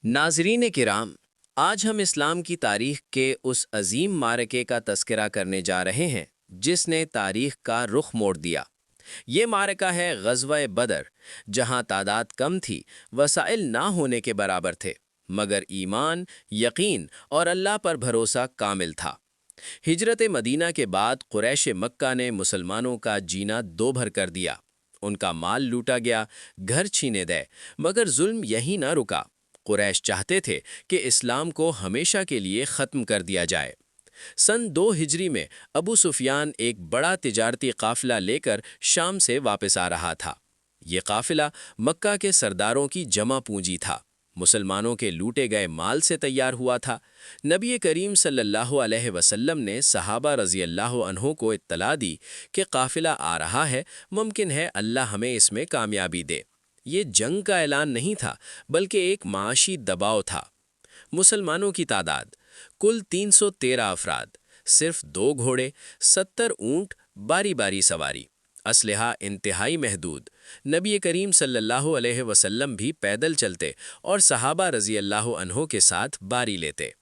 नाजरीन किराम, आज हम इस्लाम की तारीख के उस अजीम मारके का तस्करा करने जा रहे हैं जिसने तारीख का रुख मोड़ दिया। ये मारका है ग़ज़वा बदर, जहां तादाद कम थी, वसाइल ना होने के बराबर थे, मगर ईमान, यकीन और अल्लाह पर भरोसा कामिल था। हिजरत मदीना के बाद कुरैश मक्का ने मुसलमानों का जीना दो भर कर दिया। उनका माल लूटा गया, घर छीने गए, मगर जुल्म यहीं न रुका। कुरैश चाहते थे कि इस्लाम को हमेशा के लिए ख़त्म कर दिया जाए। सन 2 हिजरी में अबू सुफियान एक बड़ा तिजारती काफ़िला लेकर शाम से वापस आ रहा था। ये काफ़िला मक्का के सरदारों की जमा पूंजी था, मुसलमानों के लूटे गए माल से तैयार हुआ था। नबी करीम सल्लल्लाहु अलैहि वसल्लम ने सहाबा रज़ी अल्लाह अन्हों को इत्तला दी कि काफ़िला आ रहा है, मुमकिन है अल्लाह हमें इसमें कामयाबी दे। ये जंग का ऐलान नहीं था, बल्कि एक माशी दबाव था। मुसलमानों की तादाद कुल 313 अफराद, सिर्फ 2 घोड़े, 70 ऊंट, बारी बारी सवारी, असलहा इंतहाई महदूद। नबी करीम सल्लल्लाहु अलैहि वसल्लम भी पैदल चलते और सहाबा रज़ी अल्लाह अन्हों के साथ बारी लेते।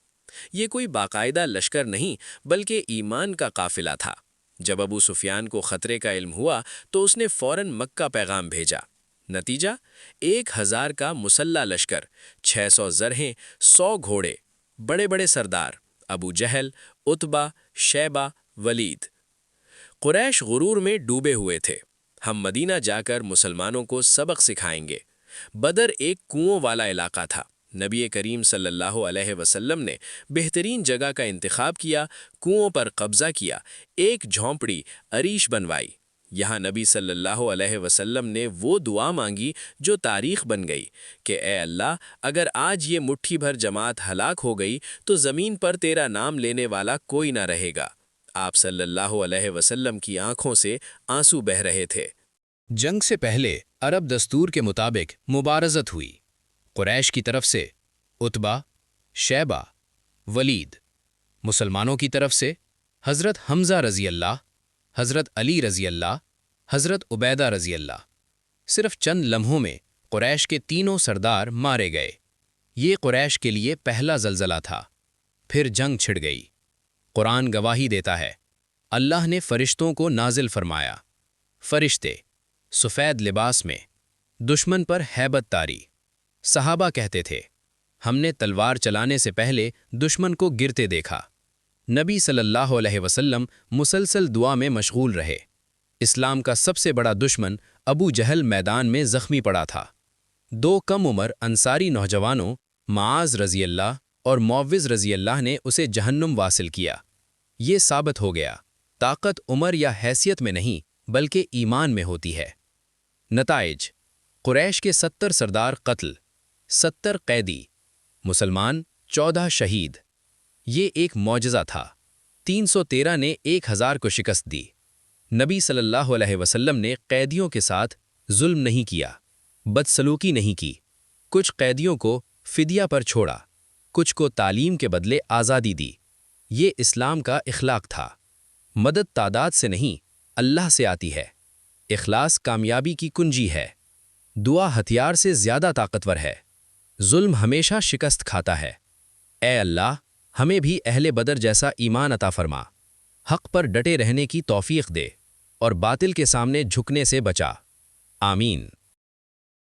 ये कोई बाकायदा लश्कर नहीं, बल्कि ईमान का काफिला था। जब अबू सुफियान को खतरे का इल्म हुआ तो उसने फौरन मक्का पैगाम भेजा। नतीजा, 1000 का मुसल्ला लश्कर, 600 ज़रहें, 100 घोड़े, बड़े बड़े सरदार अबू जहल, उतबा, शैबा, वलीद। कुरैश गुरूर में डूबे हुए थे। हम मदीना जाकर मुसलमानों को सबक सिखाएंगे। बदर एक कुओं वाला इलाका था। नबी करीम सल्लल्लाहु अलैहि वसल्लम ने बेहतरीन जगह का इंतखाब किया, कुओं पर कब्जा किया, एक झोंपड़ी अरीश बनवाई। यहाँ नबी सल्लल्लाहु अलैहि वसल्लम ने वो दुआ मांगी जो तारीख बन गई कि ए अल्लाह, अगर आज ये मुट्ठी भर जमात हलाक हो गई तो ज़मीन पर तेरा नाम लेने वाला कोई ना रहेगा। आप सल्लल्लाहु अलैहि वसल्लम की आंखों से आंसू बह रहे थे। जंग से पहले अरब दस्तूर के मुताबिक मुबारज़त हुई। कुरैश की तरफ से उतबा, शैबा, वलीद। मुसलमानों की तरफ से हज़रत हमज़ा रज़ी अल्लाह, हज़रत अली रज़ी अल्लाह, हज़रत उबैदा रज़ी अल्लाह। सिर्फ चंद लम्हों में कुरैश के तीनों सरदार मारे गए। ये कुरैश के लिए पहला ज़लज़ला था। फिर जंग छिड़ गई। कुरान गवाही देता है, अल्लाह ने फ़रिश्तों को नाजिल फरमाया। फ़रिश्ते सफ़ेद लिबास में, दुश्मन पर हैबत तारी। सहाबा कहते थे, हमने तलवार चलाने से पहले दुश्मन को गिरते देखा। नबी सल्लल्लाहु अलैहि वसल्लम मुसलसल दुआ में मशगूल रहे। इस्लाम का सबसे बड़ा दुश्मन अबू जहल मैदान में ज़ख्मी पड़ा था। 2 कम उम्र अंसारी नौजवानों, माआज़ रज़ी अल्लाह और मुअव्विज़ रज़ी अल्लाह ने उसे जहन्नुम वासिल किया। ये साबित हो गया, ताकत उम्र या हैसियत में नहीं, बल्कि ईमान में होती है। नताइज, कुरैश के 70 सरदार कत्ल, 70 कैदी, मुसलमान 14 शहीद। ये एक मौजज़ा था। 313 ने 1000 को शिकस्त दी। नबी सल्लल्लाहु अलैहि वसल्लम ने कैदियों के साथ जुल्म नहीं किया, बदसलूकी नहीं की। कुछ कैदियों को फिदिया पर छोड़ा, कुछ को तालीम के बदले आज़ादी दी। ये इस्लाम का इखलाक था। मदद तादाद से नहीं, अल्लाह से आती है। इखलास कामयाबी की कुंजी है। दुआ हथियार से ज़्यादा ताकतवर है। जुल्म हमेशा शिकस्त खाता है। ए अल्लाह, हमें भी अहले बदर जैसा ईमान अता फरमा। हक़ पर डटे रहने की तौफ़ीक़ दे और बातिल के सामने झुकने से बचा। आमीन।